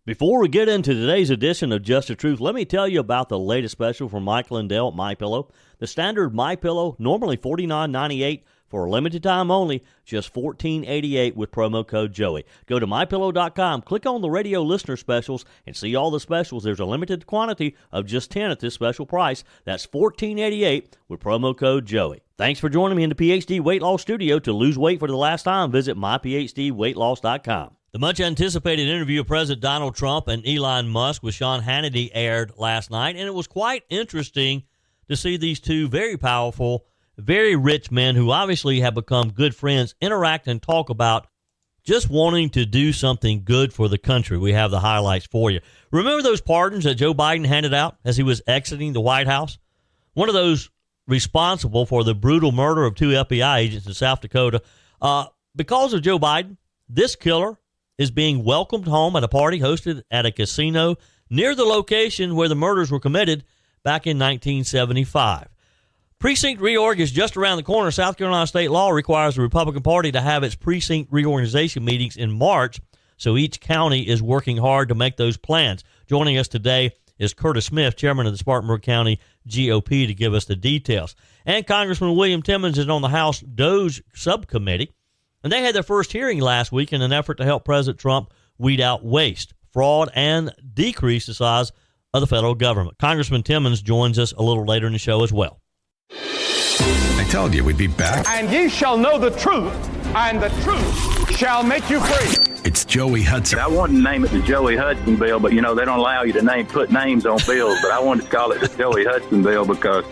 Before we get into today's edition of Just the Truth, let me tell you about the latest special from Mike Lindell at MyPillow. The standard MyPillow, normally $49.98 for a limited time only, just $14.88 with promo code Joey. Go to MyPillow.com, click on the radio listener specials, and see all the specials. There's a limited quantity of just 10 at this special price. That's $14.88 with promo code Joey. Thanks for joining me in the PhD Weight Loss Studio. To lose weight for the last time, visit myphdweightloss.com. The much-anticipated interview of President Donald Trump and Elon Musk with Sean Hannity aired last night, and it was quite interesting to see these two very powerful, very rich men who obviously have become good friends interact and talk about just wanting to do something good for the country. We have the highlights for you. Remember those pardons that Joe Biden handed out as he was exiting the White House? One of those responsible for the brutal murder of 2 FBI agents in South Dakota. Because of Joe Biden, this killer is being welcomed home at a party hosted at a casino near the location where the murders were committed back in 1975. Precinct RE-ORG is just around the corner. South Carolina state law requires the Republican Party to have its precinct reorganization meetings in March, so each county is working hard to make those plans. Joining us today is Curtis Smith, chairman of the Spartanburg County GOP, to give us the details. And Congressman William Timmons is on the House DOJ subcommittee. And they had their first hearing last week in an effort to help President Trump weed out waste, fraud, and decrease the size of the federal government. Congressman Timmons joins us a little later in the show as well. I told you we'd be back. And ye shall know the truth, and the truth shall make you free. It's Joey Hudson. I wanted to name it the Joey Hudson bill, but, they don't allow you to put names on bills. But I wanted to call it the Joey Hudson bill because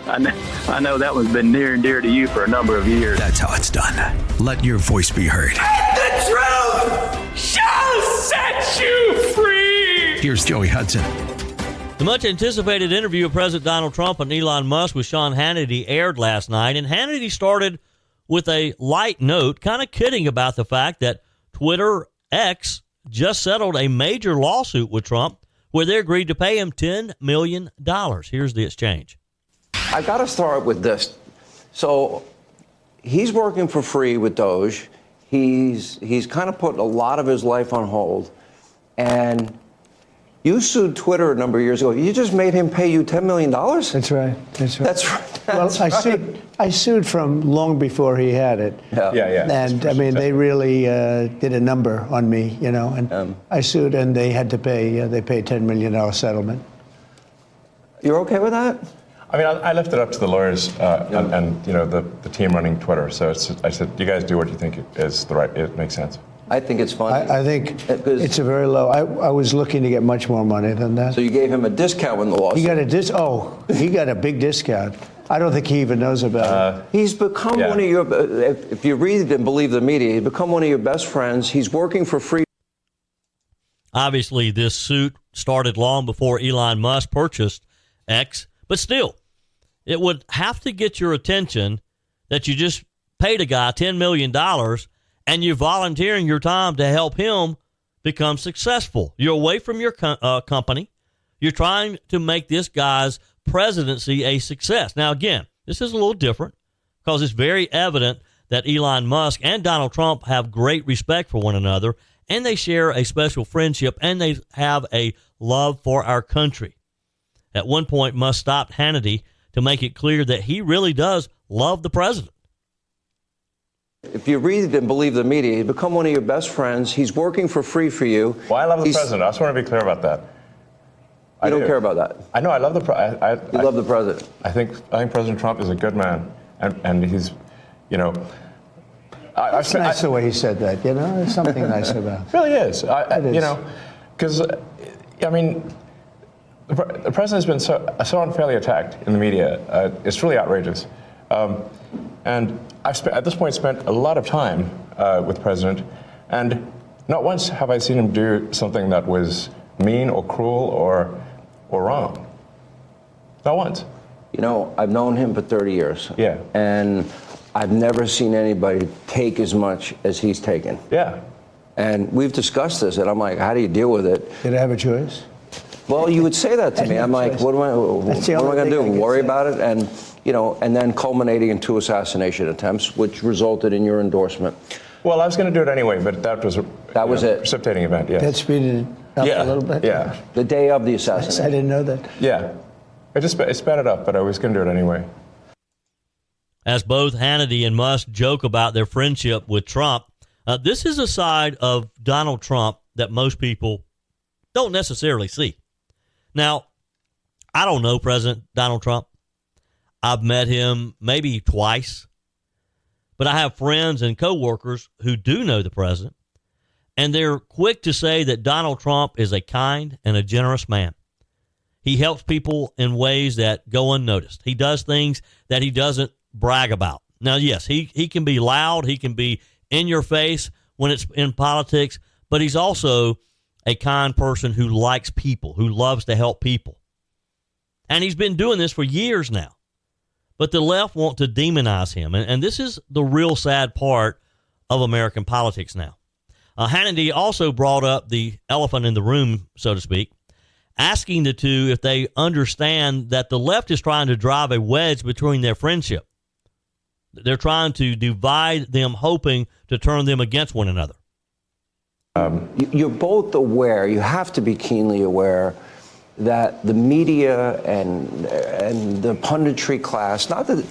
I know that one's been near and dear to you for a number of years. That's how it's done. Let your voice be heard. And the truth shall set you free. Here's Joey Hudson. The much-anticipated interview of President Donald Trump and Elon Musk with Sean Hannity aired last night, and Hannity started with a light note, kind of kidding about the fact that Twitter X just settled a major lawsuit with Trump where they agreed to pay him $10 million. Here's the exchange. I got to start with this. So he's working for free with Doge. He's kind of put a lot of his life on hold. And you sued Twitter a number of years ago. You just made him pay you $10 million? That's right. I sued from long before he had it. Yeah. And I mean, they really did a number on me, and I sued and they had to pay, they paid $10 million settlement. You're okay with that? I mean, I left it up to the lawyers and the team running Twitter. So I said, you guys do what you think is it makes sense. I think it's fun. I think it's a very low. I was looking to get much more money than that. So you gave him a discount when the lawsuit. He got a big discount. I don't think he even knows about it. He's become one of your, if you read and believe the media, he's become one of your best friends. He's working for free. Obviously, this suit started long before Elon Musk purchased X, but still, it would have to get your attention that you just paid a guy $10 million and you're volunteering your time to help him become successful. You're away from your company. You're trying to make this guy's presidency a success. Now, again, this is a little different because it's very evident that Elon Musk and Donald Trump have great respect for one another, and they share a special friendship, and they have a love for our country. At one point, Musk stopped Hannity to make it clear that he really does love the president. If you read and believe the media, he's become one of your best friends. He's working for free for you. Well, I love the president. I just want to be clear about that. You don't care about that. I know. I love the president. You love the president. I think President Trump is a good man, and he's, It's nice the way he said that. There's something nice about it. It really is. It is. Because I mean, the president's been so unfairly attacked in the media. It's really outrageous. And I've at this point spent a lot of time with the president, and not once have I seen him do something that was mean or cruel or wrong. Not once. I've known him for 30 years. Yeah. And I've never seen anybody take as much as he's taken. Yeah. And we've discussed this, and I'm like, how do you deal with it? Did I have a choice? Well, you would say that to me. I'm like, what am I going to do? Worry about it? And, and then culminating in 2 assassination attempts, which resulted in your endorsement. Well, I was going to do it anyway, but that was a precipitating event, yes. That speeded it. up Yeah, a little bit? yeah. The day of the I assassination. didn't know that. Yeah. It sped it up, but I was going to do it anyway. As both Hannity and Musk joke about their friendship with Trump, this is a side of Donald Trump that most people don't necessarily see. Now, I don't know President Donald Trump. I've met him maybe twice, but I have friends and coworkers who do know the president, and they're quick to say that Donald Trump is a kind and a generous man. He helps people in ways that go unnoticed. He does things that he doesn't brag about. Now, yes, he can be loud. He can be in your face when it's in politics, but he's also a kind person who likes people, who loves to help people. And he's been doing this for years now. But the left want to demonize him. And this is the real sad part of American politics now. Hannity also brought up the elephant in the room, so to speak, asking the two if they understand that the left is trying to drive a wedge between their friendship. They're trying to divide them, hoping to turn them against one another. You're both aware, you have to be keenly aware, that the media and the punditry class, not that,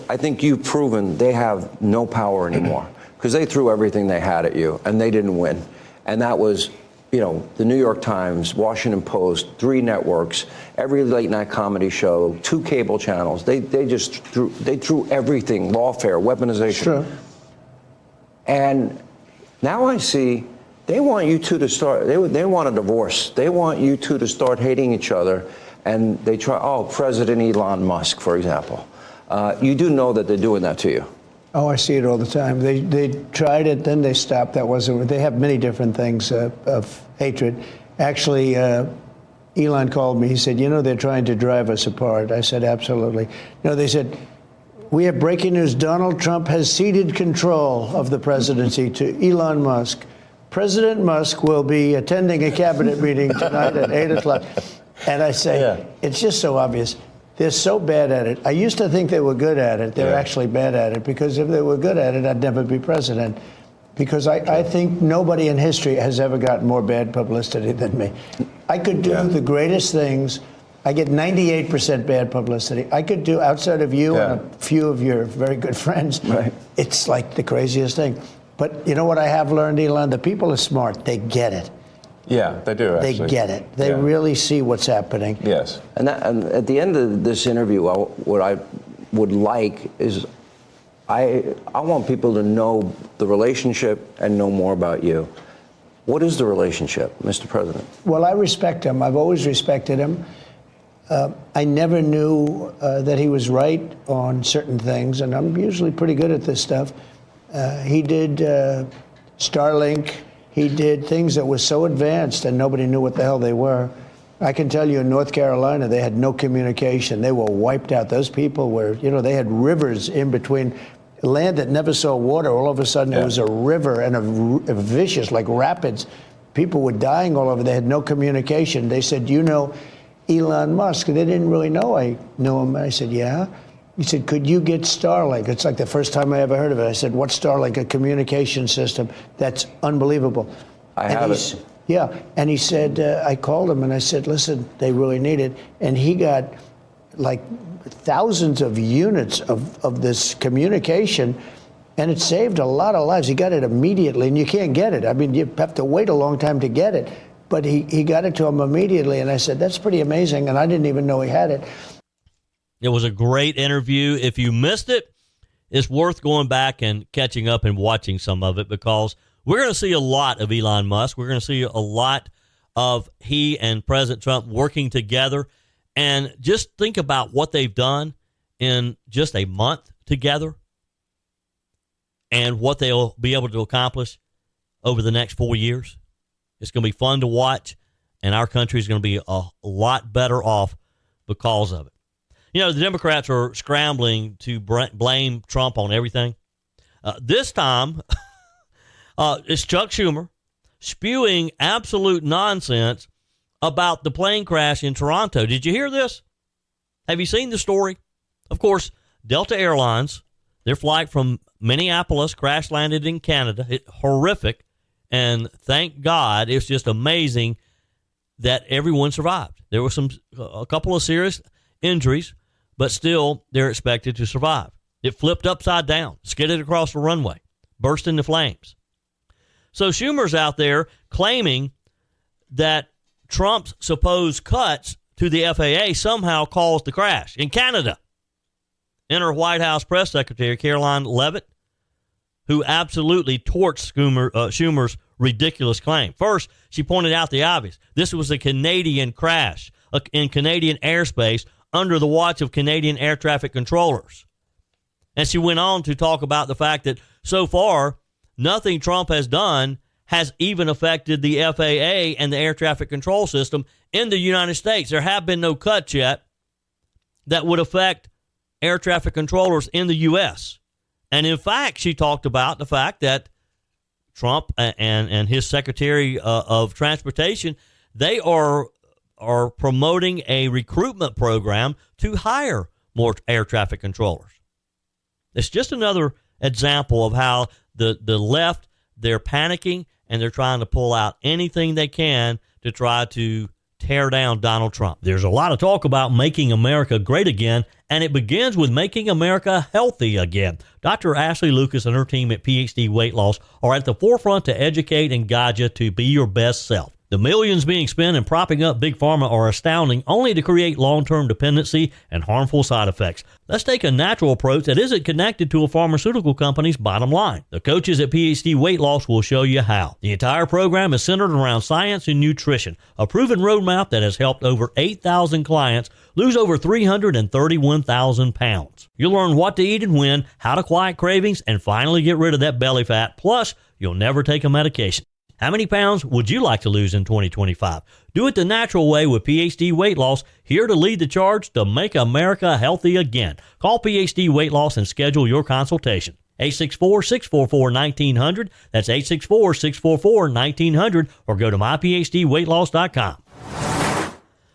I think you've proven they have no power anymore because they threw everything they had at you and they didn't win. And that was, the New York Times, Washington Post, 3 networks, every late night comedy show, 2 cable channels. They just threw everything, lawfare, weaponization. Sure. And now I see they want you two to start, they want a divorce. They want you two to start hating each other. And they try, President Elon Musk, for example. You do know that they're doing that to you. Oh, I see it all the time. They tried it, then they stopped. That wasn't. They have many different things of hatred. Actually, Elon called me. He said, they're trying to drive us apart. I said, absolutely. They said, we have breaking news. Donald Trump has ceded control of the presidency to Elon Musk. President Musk will be attending a cabinet meeting tonight at 8 o'clock. And I say, It's just so obvious. They're so bad at it. I used to think they were good at it. They're actually bad at it, because if they were good at it, I'd never be president. Because I think nobody in history has ever gotten more bad publicity than me. I could do the greatest things. I get 98% bad publicity. I could do, outside of you and a few of your very good friends, it's like the craziest thing. But you know what I have learned, Elon? The people are smart. They get it. Yeah, they do, actually. They get it. They really see what's happening. Yes. And at the end of this interview, what I would like is I want people to know the relationship and know more about you. What is the relationship, Mr. President? Well, I respect him. I've always respected him. I never knew that he was right on certain things, and I'm usually pretty good at this stuff. He did Starlink. He did things that were so advanced and nobody knew what the hell they were. I can tell you in North Carolina, they had no communication. They were wiped out. Those people were, they had rivers in between. Land that never saw water, all of a sudden it was a river and a vicious, like rapids. People were dying all over. They had no communication. They said, Elon Musk? They didn't really know I knew him. I said, yeah. He said, could you get Starlink? It's like the first time I ever heard of it. I said, what's Starlink? A communication system. That's unbelievable. I have it. Yeah. And he said, I called him and I said, listen, they really need it. And he got like thousands of units of this communication, and it saved a lot of lives. He got it immediately, and you can't get it. I mean, you have to wait a long time to get it. But he got it to him immediately, and I said, that's pretty amazing, and I didn't even know he had it. It was a great interview. If you missed it, it's worth going back and catching up and watching some of it, because we're going to see a lot of Elon Musk. We're going to see a lot of he and President Trump working together. And just think about what they've done in just a month together and what they'll be able to accomplish over the next 4 years. It's going to be fun to watch, and our country is going to be a lot better off because of it. The Democrats are scrambling to blame Trump on everything. This time, it's Chuck Schumer spewing absolute nonsense about the plane crash in Toronto. Did you hear this? Have you seen the story? Of course, Delta Airlines, their flight from Minneapolis crash landed in Canada. Horrific. And thank God, it's just amazing that everyone survived. There were a couple of serious injuries, but still they're expected to survive. It flipped upside down, skidded across the runway, burst into flames. So Schumer's out there claiming that Trump's supposed cuts to the FAA somehow caused the crash in Canada. Enter White House Press Secretary Caroline Leavitt, who absolutely torched Schumer's ridiculous claim. First, she pointed out the obvious. This was a Canadian crash in Canadian airspace under the watch of Canadian air traffic controllers. And she went on to talk about the fact that so far, nothing Trump has done has even affected the FAA and the air traffic control system in the United States. There have been no cuts yet that would affect air traffic controllers in the U.S. And in fact, she talked about the fact that Trump and his Secretary of Transportation, they are promoting a recruitment program to hire more air traffic controllers. It's just another example of how the left, they're panicking and they're trying to pull out anything they can to try to tear down Donald Trump. There's a lot of talk about making America great again, and it begins with making America healthy again. Dr. Ashley Lucas and her team at PhD Weight Loss are at the forefront to educate and guide you to be your best self. The millions being spent in propping up Big Pharma are astounding, only to create long-term dependency and harmful side effects. Let's take a natural approach that isn't connected to a pharmaceutical company's bottom line. The coaches at PhD Weight Loss will show you how. The entire program is centered around science and nutrition, a proven roadmap that has helped over 8,000 clients lose over 331,000 pounds. You'll learn what to eat and when, how to quiet cravings, and finally get rid of that belly fat. Plus, you'll never take a medication. How many pounds would you like to lose in 2025? Do it the natural way with PhD Weight Loss, here to lead the charge to make America healthy again. Call PhD Weight Loss and schedule your consultation. 864-644-1900. That's 864-644-1900, or go to myphdweightloss.com.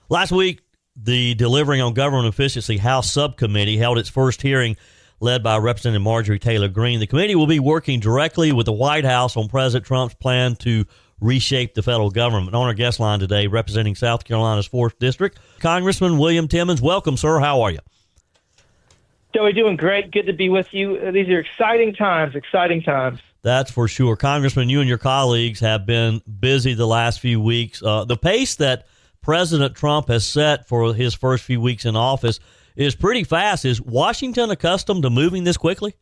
Last week, the Delivering on Government Efficiency House Subcommittee held its first hearing, led by Representative Marjorie Taylor Greene. The committee will be working directly with the White House on President Trump's plan to reshape the federal government. On our guest line today, representing South Carolina's 4th District, Congressman William Timmons. Welcome, sir. How are you? Joey, doing great. Good to be with you. These are exciting times, That's for sure. Congressman, you and your colleagues have been busy the last few weeks. The pace that President Trump has set for his first few weeks in office is pretty fast. Is Washington accustomed to moving this quickly?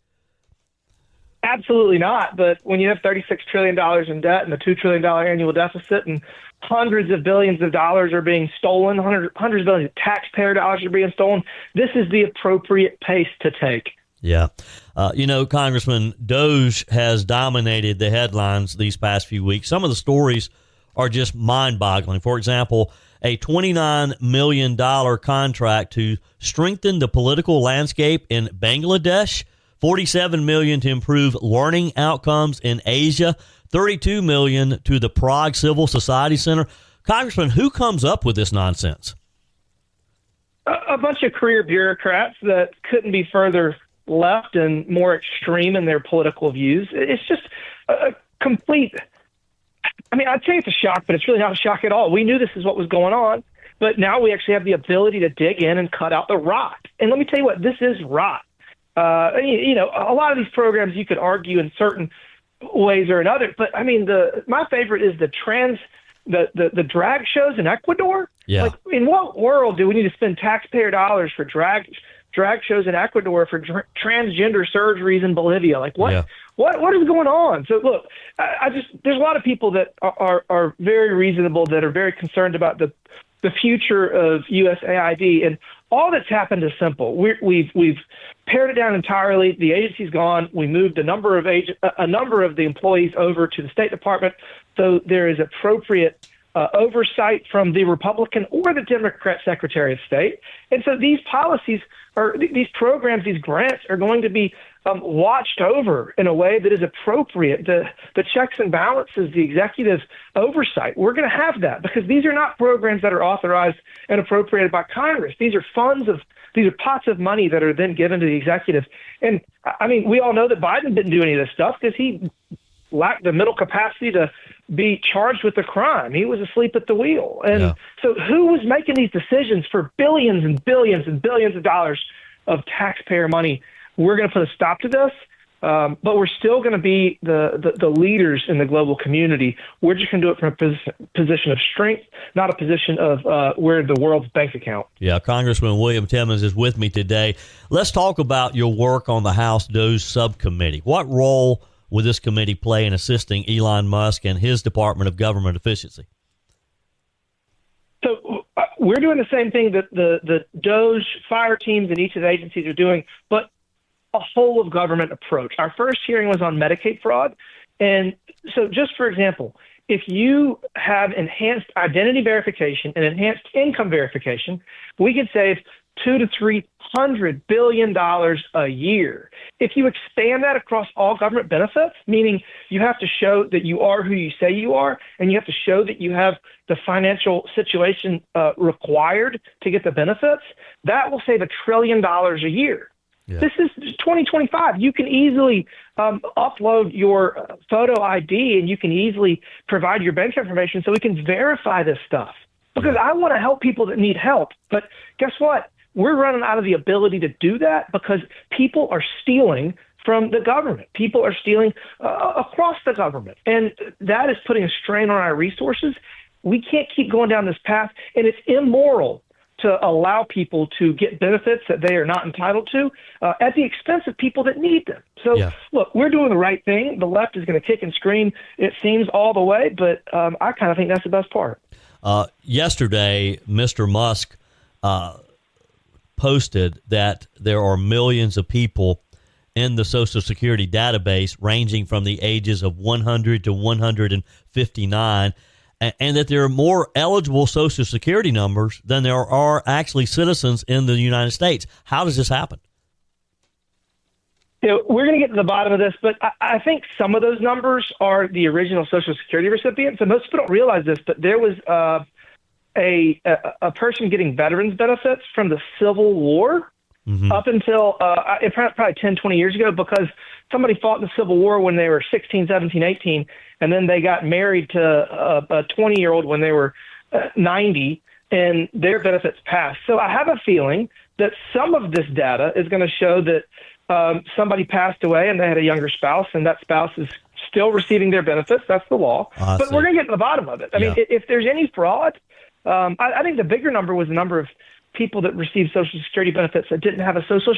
Absolutely not. But when you have $36 trillion in debt and a $2 trillion annual deficit and hundreds of billions of dollars are being stolen, hundreds of billions of taxpayer dollars are being stolen, this is the appropriate pace to take. Yeah. Congressman, DOGE has dominated the headlines these past few weeks. Some of the stories are just mind-boggling. For example, a $29 million contract to strengthen the political landscape in Bangladesh, $47 million to improve learning outcomes in Asia, $32 million to the Prague Civil Society Center. Congressman, who comes up with this nonsense? A bunch of career bureaucrats that couldn't be further left and more extreme in their political views. It's just a complete... I'd say it's a shock, but it's really not a shock at all. We knew this is what was going on, but now we actually have the ability to dig in and cut out the rot. And let me tell you what, this is rot. A lot of these programs you could argue in certain ways or another, but my favorite is the drag shows in Ecuador. Yeah. Like, in what world do we need to spend taxpayer dollars for drag shows in Ecuador for transgender surgeries in Bolivia? Like, what? Yeah. What is going on? So look, there's a lot of people that are very reasonable, that are very concerned about the future of USAID, and all that's happened is simple. We've pared it down entirely. The agency's gone. We moved a number of the employees over to the State Department, so there is appropriate oversight from the Republican or the Democrat Secretary of State. And so these policies, or these programs, these grants are going to be watched over in a way that is appropriate. The checks and balances, the executive oversight, we're going to have that, because these are not programs that are authorized and appropriated by Congress. These are these are pots of money that are then given to the executive. And we all know that Biden didn't do any of this stuff because he lacked the mental capacity to be charged with a crime. He was asleep at the wheel. And so who was making these decisions for billions and billions and billions of dollars of taxpayer money? We're going to put a stop to this, but we're still going to be the leaders in the global community. We're just going to do it from a position of strength, not a position of where the world's bank account. Yeah, Congressman William Timmons is with me today. Let's talk about your work on the House DOGE subcommittee. What role will this committee play in assisting Elon Musk and his Department of Government Efficiency? So we're doing the same thing that the DOGE fire teams in each of the agencies are doing, but a whole of government approach. Our first hearing was on Medicaid fraud. And so just for example, if you have enhanced identity verification and enhanced income verification, we could save $200 to $300 billion a year. If you expand that across all government benefits, meaning you have to show that you are who you say you are, and you have to show that you have the financial situation required to get the benefits, that will save $1 trillion a year. Yeah. This is 2025. You can easily upload your photo ID, and you can easily provide your bank information so we can verify this stuff. Because I want to help people that need help. But guess what? We're running out of the ability to do that because people are stealing from the government. People are stealing across the government. And that is putting a strain on our resources. We can't keep going down this path, and it's immoral to allow people to get benefits that they are not entitled to at the expense of people that need them. So, look, we're doing the right thing. The left is going to kick and scream, it seems, all the way, but I kind of think that's the best part. Yesterday, Mr. Musk posted that there are millions of people in the Social Security database ranging from the ages of 100 to 159, and that there are more eligible Social Security numbers than there are actually citizens in the United States. How does this happen? We're going to get to the bottom of this, but I think some of those numbers are the original Social Security recipients. And most people don't realize this, but there was a person getting veterans benefits from the Civil War up until probably 10, 20 years ago, because somebody fought in the Civil War when they were 16, 17, 18, and then they got married to a 20-year-old when they were 90, and their benefits passed. So I have a feeling that some of this data is going to show that somebody passed away and they had a younger spouse, and that spouse is still receiving their benefits. That's the law. But we're going to get to the bottom of it. I mean, if there's any fraud, I think the bigger number was the number of people that received Social Security benefits that didn't have a Social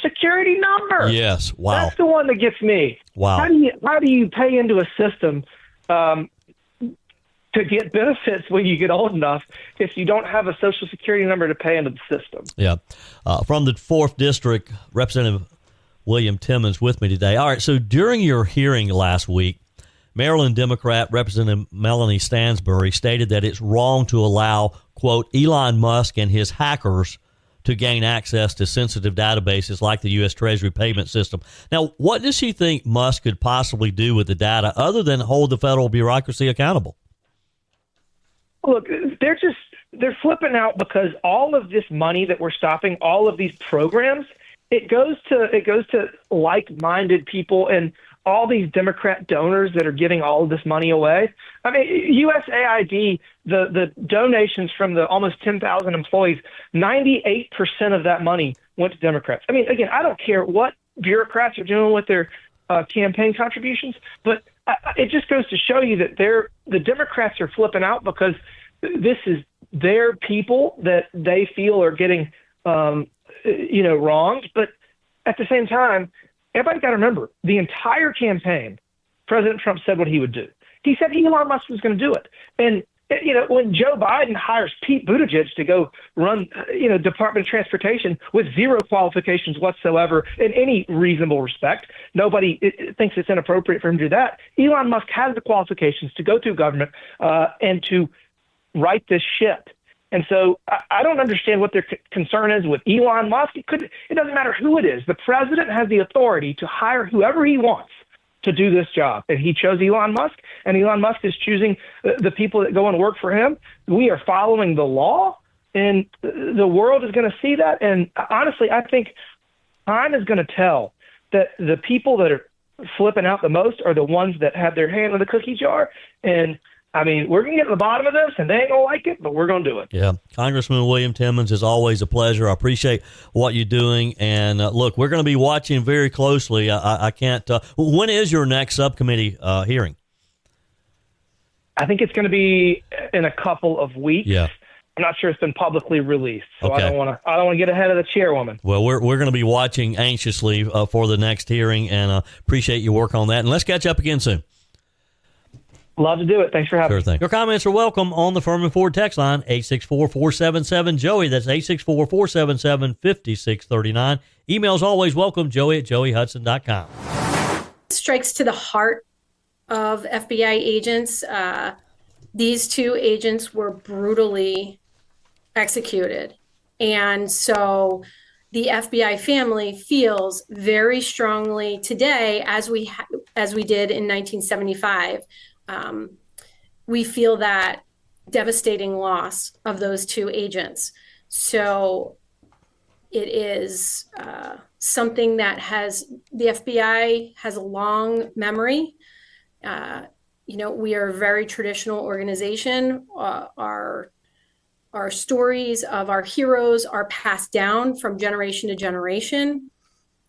Security number. Yes, wow. That's the one that gets me. Wow. How do you pay into a system to get benefits when you get old enough if you don't have a Social Security number to pay into the system? Yeah. From the 4th District, Representative William Timmons with me today. All right, so during your hearing last week, Maryland Democrat Representative Melanie Stansbury stated that it's wrong to allow, quote, Elon Musk and his hackers to gain access to sensitive databases like the U.S. Treasury payment system. Now, what does she think Musk could possibly do with the data other than hold the federal bureaucracy accountable? Look, they're flipping out because all of this money that we're stopping, all of these programs, it goes to like-minded people and all these Democrat donors that are giving all of this money away. I mean, USAID, the donations from the almost 10,000 employees, 98% of that money went to Democrats. I mean, again, I don't care what bureaucrats are doing with their campaign contributions, but it just goes to show you that the Democrats are flipping out because this is their people that they feel are getting wronged. But at the same time, everybody got to remember, the entire campaign, President Trump said what he would do. He said Elon Musk was going to do it. And, when Joe Biden hires Pete Buttigieg to go run, Department of Transportation with zero qualifications whatsoever in any reasonable respect, nobody thinks it's inappropriate for him to do that. Elon Musk has the qualifications to go through government and to right this ship. And so I don't understand what their concern is with Elon Musk. It doesn't matter who it is. The president has the authority to hire whoever he wants to do this job. And he chose Elon Musk, and Elon Musk is choosing the people that go and work for him. We are following the law, and the world is going to see that. And honestly, I think time is going to tell that the people that flipping out the most are the ones that have their hand in the cookie jar. And I mean, we're going to get to the bottom of this, and they ain't going to like it, but we're going to do it. Yeah. Congressman William Timmons, is always a pleasure. I appreciate what you're doing. And look, we're going to be watching very closely. I can't. When is your next subcommittee hearing? I think it's going to be in a couple of weeks. Yeah. I'm not sure it's been publicly released, so Okay. I don't want to get ahead of the chairwoman. Well, we're going to be watching anxiously for the next hearing, and appreciate your work on that. And let's catch up again soon. Love to do it. Thanks for having me. Sure thing. Your comments are welcome on the Furman Ford text line, 864-477-JOEY. That's 864-477-5639. Emails always welcome, joey@joeyhudson.com. Strikes to the heart of FBI agents. These two agents were brutally executed. And so the FBI family feels very strongly today, as we did in 1975. We feel that devastating loss of those two agents. So it is something that the FBI has a long memory. We are a very traditional organization. Our stories of our heroes are passed down from generation to generation.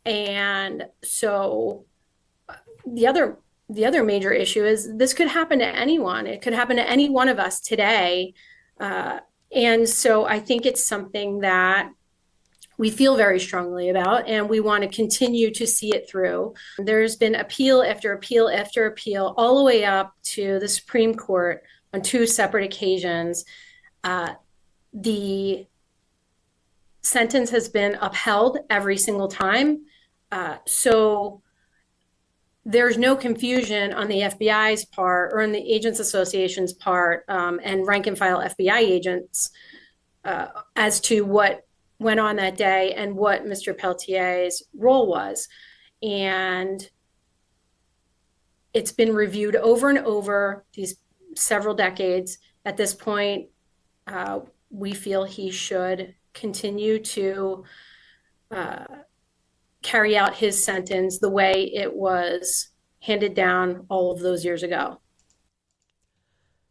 And so the other major issue is this could happen to anyone. It could happen to any one of us today. And so I think it's something that we feel very strongly about, and we want to continue to see it through. There's been appeal after appeal after appeal, all the way up to the Supreme Court on two separate occasions. The sentence has been upheld every single time. So there's no confusion on the FBI's part or on the Agents Association's part and rank and file FBI agents as to what went on that day and what Mr. Peltier's role was. And it's been reviewed over and over these several decades. At this point, we feel he should continue to carry out his sentence the way it was handed down all of those years ago.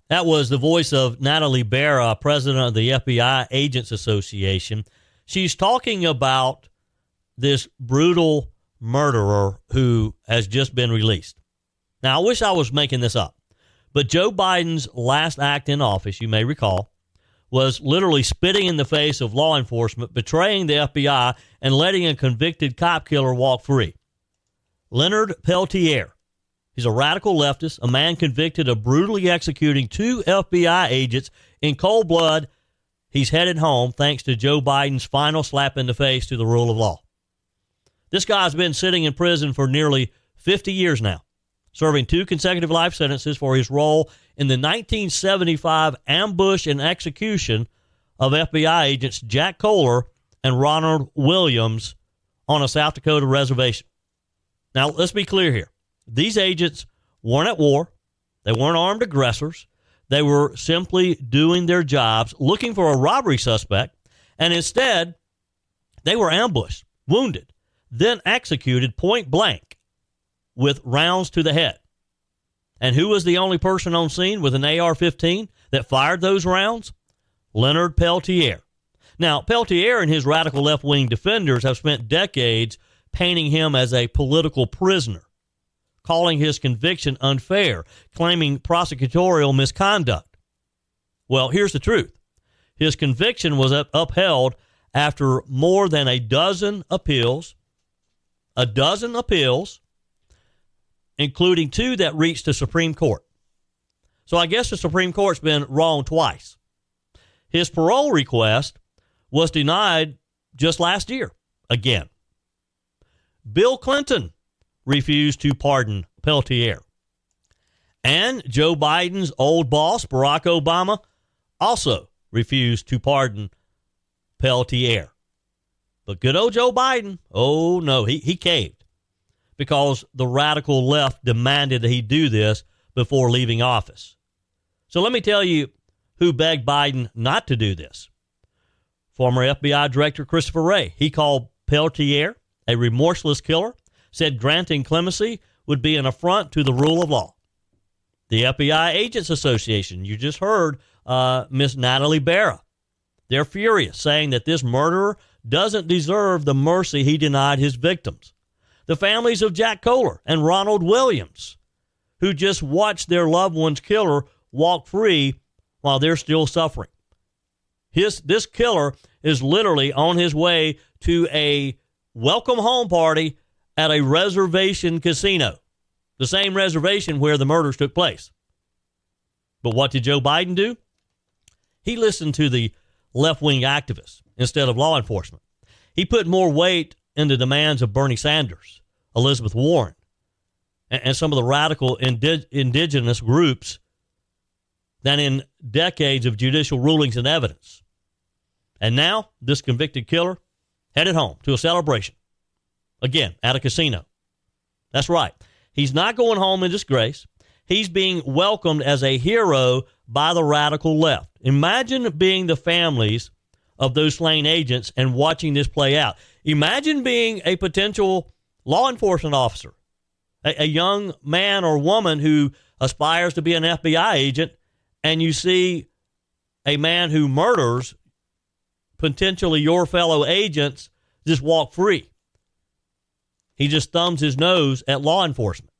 That was the voice of Natalie Berra, president of the FBI Agents Association. She's talking about this brutal murderer who has just been released. Now, I wish I was making this up, but Joe Biden's last act in office, you may recall, was literally spitting in the face of law enforcement, betraying the FBI, and letting a convicted cop killer walk free. Leonard Peltier. He's a radical leftist, a man convicted of brutally executing two FBI agents in cold blood. He's headed home thanks to Joe Biden's final slap in the face to the rule of law. This guy's been sitting in prison for nearly 50 years now, serving 2 consecutive life sentences for his role in the 1975 ambush and execution of FBI agents Jack Kohler and Ronald Williams on a South Dakota reservation. Now, let's be clear here. These agents weren't at war. They weren't armed aggressors. They were simply doing their jobs, looking for a robbery suspect, and instead, they were ambushed, wounded, then executed point blank with rounds to the head. And who was the only person on scene with an AR-15 that fired those rounds? Leonard Peltier. Now, Peltier and his radical left-wing defenders have spent decades painting him as a political prisoner, calling his conviction unfair, claiming prosecutorial misconduct. Well, here's the truth. His conviction was upheld after more than a dozen appeals, including 2 that reached the Supreme Court. So I guess the Supreme Court's been wrong twice. His parole request was denied just last year, again. Bill Clinton refused to pardon Peltier. And Joe Biden's old boss, Barack Obama, also refused to pardon Peltier. But good old Joe Biden, oh no, he caved because the radical left demanded that he do this before leaving office. So let me tell you who begged Biden not to do this. Former FBI Director Christopher Wray. He called Peltier a remorseless killer, said granting clemency would be an affront to the rule of law. The FBI Agents Association, you just heard Miss Natalie Berra. They're furious, saying that this murderer doesn't deserve the mercy he denied his victims. The families of Jack Kohler and Ronald Williams, who just watched their loved one's killer walk free while they're still suffering. This killer is literally on his way to a welcome home party at a reservation casino, the same reservation where the murders took place. But what did Joe Biden do? He listened to the left-wing activists instead of law enforcement. He put more weight in the demands of Bernie Sanders, Elizabeth Warren, and some of the radical indigenous groups than in decades of judicial rulings and evidence. And now, this convicted killer headed home to a celebration, again, at a casino. That's right. He's not going home in disgrace. He's being welcomed as a hero by the radical left. Imagine being the families of those slain agents and watching this play out. Imagine being a potential law enforcement officer, a young man or woman who aspires to be an FBI agent, and you see a man who murders potentially your fellow agents just walk free. He just thumbs his nose at law enforcement.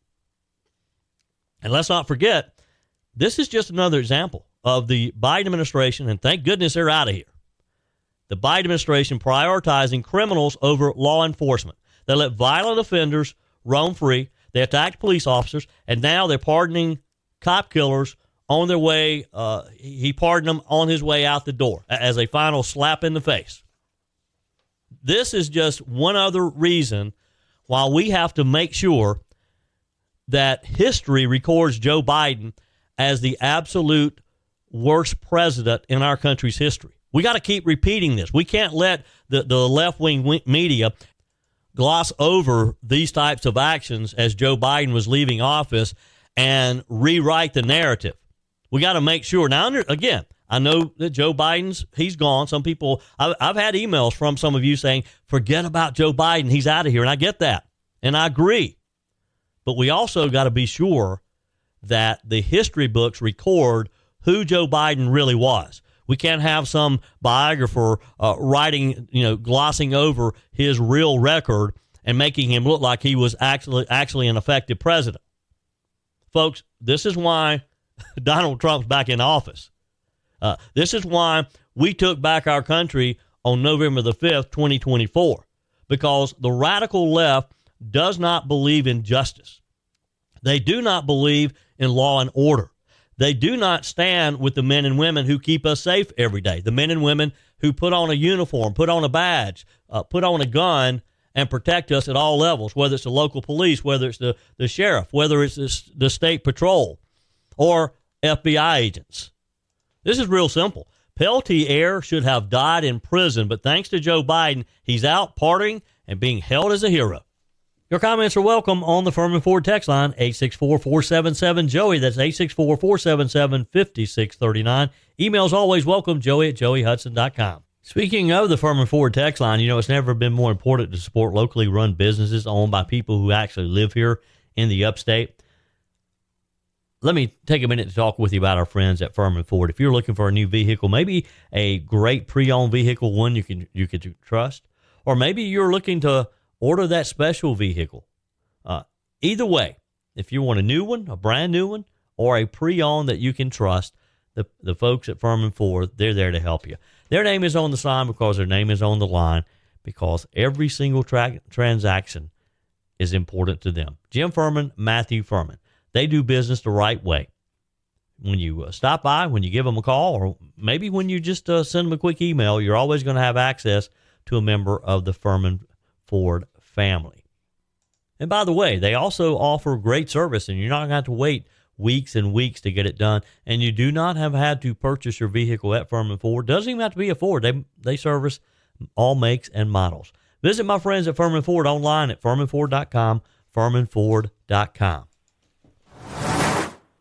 And let's not forget, this is just another example of the Biden administration, and thank goodness they're out of here. The Biden administration prioritizing criminals over law enforcement. They let violent offenders roam free. They attacked police officers, and now they're pardoning cop killers on their way. He pardoned them on his way out the door as a final slap in the face. This is just one other reason why we have to make sure that history records Joe Biden as the absolute worst president in our country's history. We got to keep repeating this. We can't let the left-wing media gloss over these types of actions as Joe Biden was leaving office and rewrite the narrative. We got to make sure. Now, again, I know that Joe Biden's, he's gone. Some people, I've had emails from some of you saying, forget about Joe Biden. He's out of here. And I get that. And I agree. But we also got to be sure that the history books record who Joe Biden really was. We can't have some biographer writing, glossing over his real record and making him look like he was actually an effective president. Folks, this is why Donald Trump's back in office. This is why we took back our country on November the 5th, 2024, because the radical left does not believe in justice. They do not believe in law and order. They do not stand with the men and women who keep us safe every day, the men and women who put on a uniform, put on a badge, put on a gun, and protect us at all levels, whether it's the local police, whether it's the sheriff, whether it's the state patrol, or FBI agents. This is real simple. Peltier should have died in prison, but thanks to Joe Biden, he's out partying and being held as a hero. Your comments are welcome on the Furman Ford text line, 864-477-JOEY. That's 864-477-5639. Emails always welcome, joey@joeyhudson.com. Speaking of the Furman Ford text line, it's never been more important to support locally run businesses owned by people who actually live here in the upstate. Let me take a minute to talk with you about our friends at Furman Ford. If you're looking for a new vehicle, maybe a great pre-owned vehicle, one you can trust, or maybe you're looking to order that special vehicle. Either way, if you want a new one, a brand new one, or a pre-owned that you can trust, the folks at Furman Ford, they're there to help you. Their name is on the sign because their name is on the line, because every single transaction is important to them. Jim Furman, Matthew Furman. They do business the right way. When you stop by, when you give them a call, or maybe when you just send them a quick email, you're always going to have access to a member of the Furman Ford family. And by the way, they also offer great service, and you're not going to have to wait weeks and weeks to get it done. And you do not have had to purchase your vehicle at Furman Ford. Doesn't even have to be a Ford. They service all makes and models. Visit my friends at Furman Ford online at furmanford.com, furmanford.com.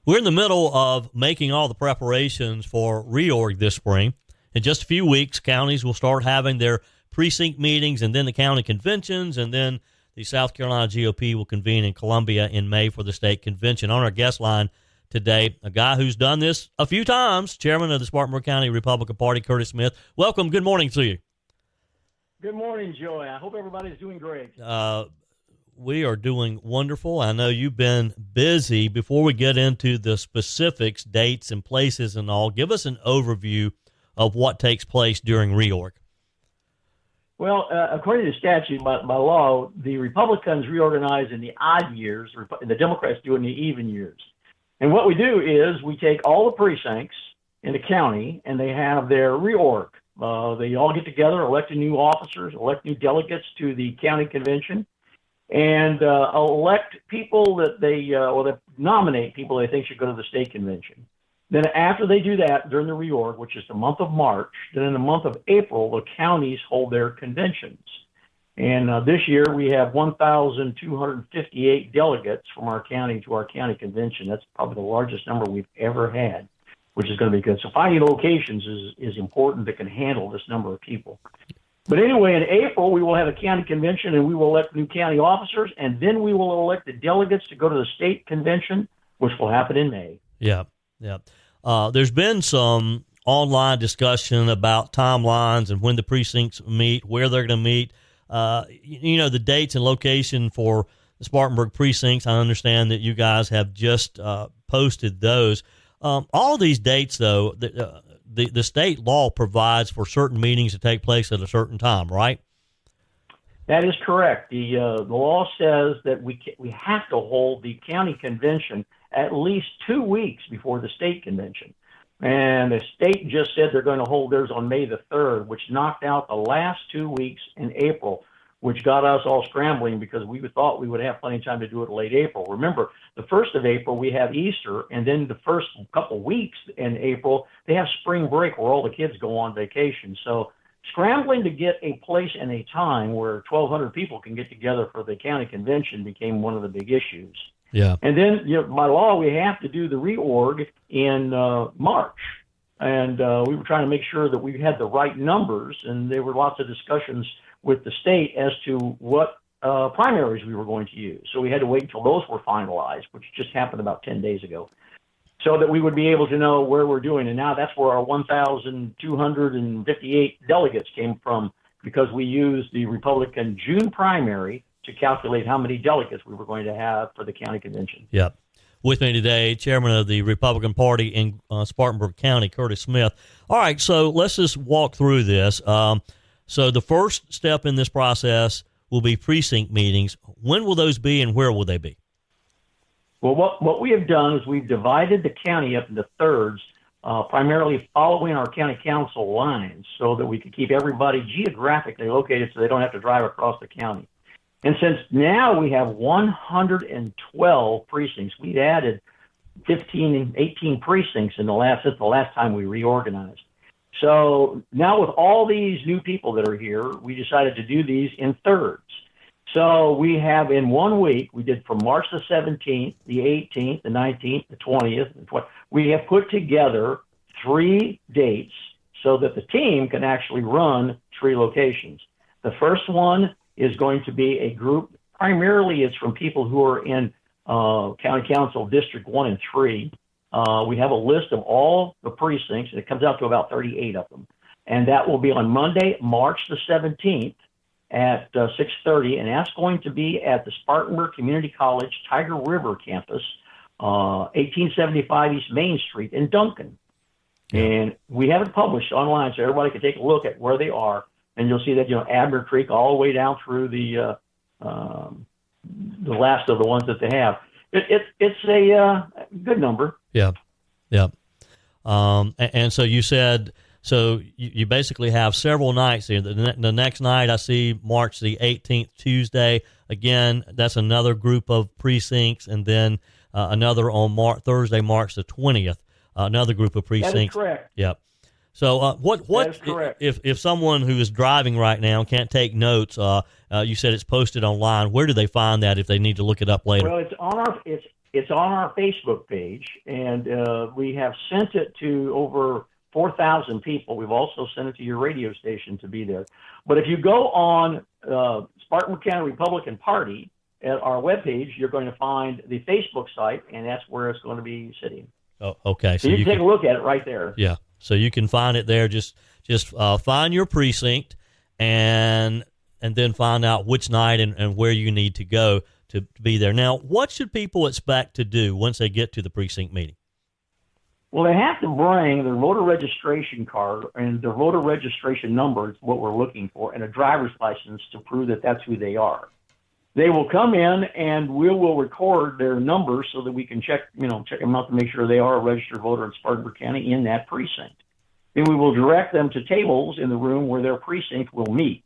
We're in the middle of making all the preparations for reorg this spring. In just a few weeks, counties will start having their precinct meetings, and then the county conventions, and then the South Carolina GOP will convene in Columbia in May for the state convention. On our guest line today, a guy who's done this a few times, Chairman of the Spartanburg County Republican Party, Curtis Smith. Welcome. Good morning to you. Good morning, Joey. I hope everybody's doing great. We are doing wonderful. I know you've been busy. Before we get into the specifics, dates and places and all, give us an overview of what takes place during reorg. Well, according to statute, by law, the Republicans reorganize in the odd years, and the Democrats do it in the even years. And what we do is we take all the precincts in the county, and they have their reorg. They all get together, elect new officers, elect new delegates to the county convention, and elect people that they nominate people they think should go to the state convention. Then after they do that during the reorg, which is the month of March, then in the month of April, the counties hold their conventions. And this year we have 1,258 delegates from our county to our county convention. That's probably the largest number we've ever had, which is going to be good. So finding locations is important that can handle this number of people. But anyway, in April, we will have a county convention, and we will elect new county officers, and then we will elect the delegates to go to the state convention, which will happen in May. Yeah. There's been some online discussion about timelines and when the precincts meet, where they're going to meet. The dates and location for the Spartanburg precincts. I understand that you guys have just posted those. All of these dates, though, the state law provides for certain meetings to take place at a certain time, right? That is correct. The law says that we have to hold the county convention at least 2 weeks before the state convention. And the state just said they're going to hold theirs on May the 3rd, which knocked out the last 2 weeks in April, which got us all scrambling because we thought we would have plenty of time to do it late April. Remember, the 1st of April, we have Easter, and then the first couple weeks in April, they have spring break where all the kids go on vacation. So scrambling to get a place and a time where 1,200 people can get together for the county convention became one of the big issues. Yeah. And then, by law, we have to do the reorg in March. And we were trying to make sure that we had the right numbers, and there were lots of discussions with the state as to what primaries we were going to use. So we had to wait until those were finalized, which just happened about 10 days ago, so that we would be able to know where we're doing. And now that's where our 1,258 delegates came from, because we used the Republican June primary to calculate how many delegates we were going to have for the county convention. Yep. With me today, Chairman of the Republican Party in Spartanburg County, Curtis Smith. All right, so let's just walk through this. So the first step in this process will be precinct meetings. When will those be, and where will they be? Well, what we have done is we've divided the county up into thirds, primarily following our county council lines, so that we can keep everybody geographically located so they don't have to drive across the county. And since now we have 112 precincts, we've added 15, 18 precincts since the last time we reorganized. So now with all these new people that are here, we decided to do these in thirds. So we have in 1 week, we did from March the 17th, the 18th, the 19th, the 20th, and 20th. We have put together 3 dates so that the team can actually run 3 locations. The first one is going to be a group, primarily it's from people who are in County Council District 1 and 3. We have a list of all the precincts, and it comes out to about 38 of them. And that will be on Monday, March the 17th at 6:30, and that's going to be at the Spartanburg Community College Tiger River campus, 1875 East Main Street in Duncan. Yeah. And we have it published online so everybody can take a look at where they are. And you'll see that, Abner Creek all the way down through the last of the ones that they have. It's a good number. Yeah. And so you said, so you basically have several nights here. The next night I see March the 18th, Tuesday. Again, that's another group of precincts. And then another on Thursday, March the 20th, another group of precincts. That is correct. Yep. So what if someone who is driving right now can't take notes? You said it's posted online. Where do they find that if they need to look it up later? Well, it's on our Facebook page, and we have sent it to over 4,000 people. We've also sent it to your radio station to be there. But if you go on Spartanburg County Republican Party at our webpage, you're going to find the Facebook site, and that's where it's going to be sitting. Oh, okay. So you can take a look at it right there. Yeah. So you can find it there. Just find your precinct and then find out which night and where you need to go to be there. Now, what should people expect to do once they get to the precinct meeting? Well, they have to bring their voter registration card and their voter registration number is what we're looking for, and a driver's license to prove that that's who they are. They will come in and we will record their numbers so that we can check them out to make sure they are a registered voter in Spartanburg County in that precinct. Then we will direct them to tables in the room where their precinct will meet,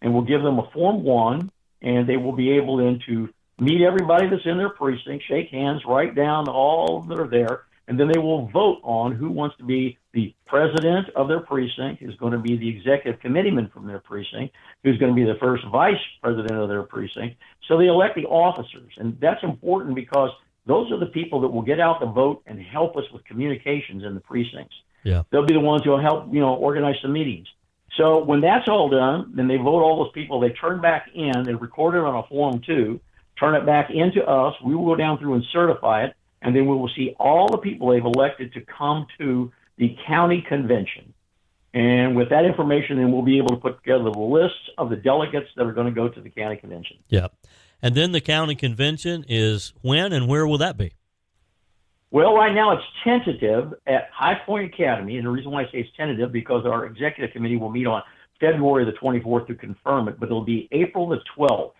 and we'll give them a Form 1, and they will be able then to meet everybody that's in their precinct, shake hands, write down all that are there, and then they will vote on who wants to be the president of their precinct, who's going to be the executive committeeman from their precinct, who's going to be the first vice president of their precinct. So they elect the officers, and that's important because those are the people that will get out the vote and help us with communications in the precincts. Yeah. They'll be the ones who will help, organize the meetings. So when that's all done, then they vote all those people. They turn back in. They record it on a Form 2, turn it back into us. We will go down through and certify it, and then we will see all the people they've elected to come to the county convention. And with that information, then we'll be able to put together the lists of the delegates that are going to go to the county convention. Yeah. And then the county convention is when and where will that be? Well, right now it's tentative at High Point Academy, and the reason why I say it's tentative because our executive committee will meet on February the 24th to confirm it, but it'll be April the 12th.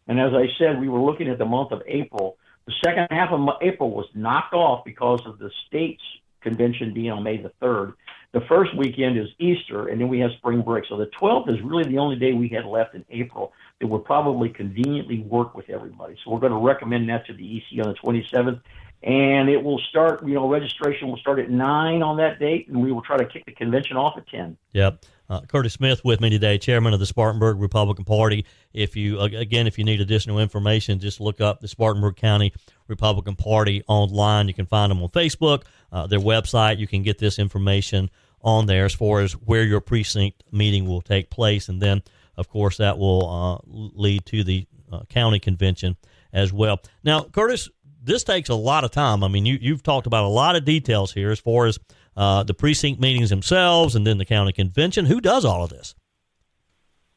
And as I said, we were looking at the month of April. The second half of April was knocked off because of the state's convention being on May the 3rd. The first weekend is Easter, and then we have spring break. So the 12th is really the only day we had left in April that would probably conveniently work with everybody. So we're going to recommend that to the EC on the 27th. And it will start, registration will start at 9 on that date, and we will try to kick the convention off at 10. Yep. Curtis Smith with me today, chairman of the Spartanburg Republican Party. If you need additional information, just look up the Spartanburg County Republican Party online. You can find them on Facebook, their website. You can get this information on there as far as where your precinct meeting will take place. And then, of course, that will lead to the county convention as well. Now, Curtis, this takes a lot of time. I mean, you've talked about a lot of details here as far as the precinct meetings themselves and then the county convention. Who does all of this?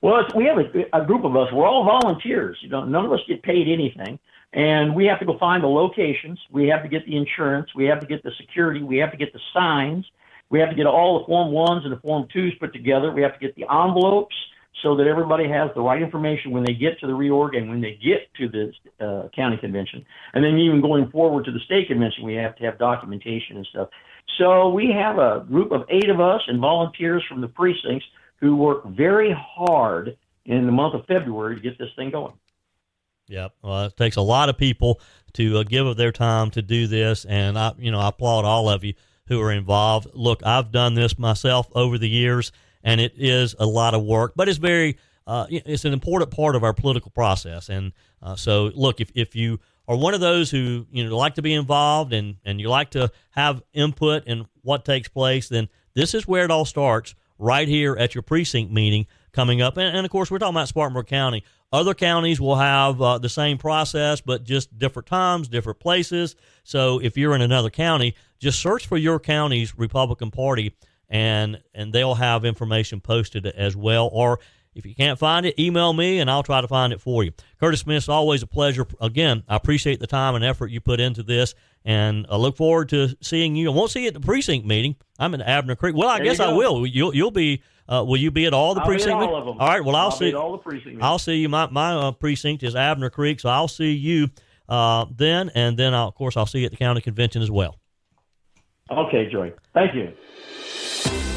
Well, we have a group of us. We're all volunteers. None of us get paid anything. And we have to go find the locations. We have to get the insurance. We have to get the security. We have to get the signs. We have to get all the Form 1s and the Form 2s put together. We have to get the envelopes so that everybody has the right information when they get to the reorg and when they get to the county convention. And then even going forward to the state convention, we have to have documentation and stuff. So we have a group of 8 of us and volunteers from the precincts who work very hard in the month of February to get this thing going. Yep. Well, it takes a lot of people to give of their time to do this, and I applaud all of you who are involved. Look, I've done this myself over the years, and it is a lot of work, but it's very it's an important part of our political process. And so, look, if you are one of those who like to be involved and you like to have input in what takes place, then this is where it all starts, right here at your precinct meeting coming up. And of course, we're talking about Spartanburg County. Other counties will have the same process, but just different times, different places. So if you're in another county, just search for your county's Republican Party, and they'll have information posted as well. Or if you can't find it, email me, and I'll try to find it for you. Curtis Smith, it's always a pleasure. Again, I appreciate the time and effort you put into this, and I look forward to seeing you. I won't see you at the precinct meeting. I'm in Abner Creek. Well, I guess I will. You'll be. Will you be at all the precinct meetings? All of them. All right. Well, I'll see. Be at all the precinct meetings. I'll see you. My precinct is Abner Creek, so I'll see you then, and then of course I'll see you at the county convention as well. Okay, Joey. Thank you.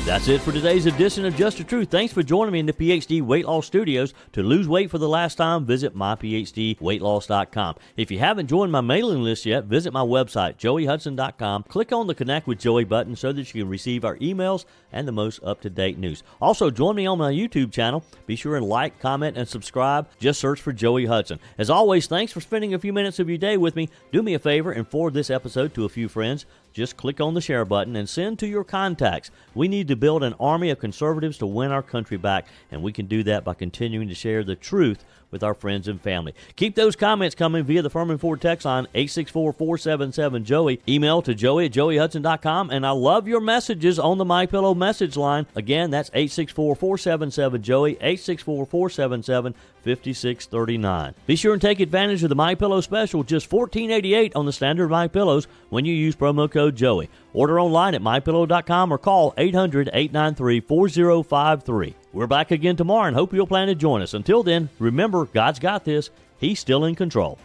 That's it for today's edition of Just the Truth. Thanks for joining me in the PhD Weight Loss Studios. To lose weight for the last time, visit myphdweightloss.com. If you haven't joined my mailing list yet, visit my website, joeyhudson.com. Click on the Connect with Joey button so that you can receive our emails and the most up-to-date news. Also, join me on my YouTube channel. Be sure and like, comment, and subscribe. Just search for Joey Hudson. As always, thanks for spending a few minutes of your day with me. Do me a favor and forward this episode to a few friends. Just click on the share button and send to your contacts. We need to build an army of conservatives to win our country back, and we can do that by continuing to share the truth with our friends and family. Keep those comments coming via the Furman Ford text line 864-477-JOEY. Email to joey@joeyhudson.com, and I love your messages on the MyPillow message line. Again, that's 864-477-JOEY, 864-477-5639. Be sure and take advantage of the MyPillow special, just $14.88 on the standard MyPillows when you use promo code Joey. Order online at mypillow.com or call 800-893-4053. We're back again tomorrow and hope you'll plan to join us. Until then, remember, God's got this. He's still in control.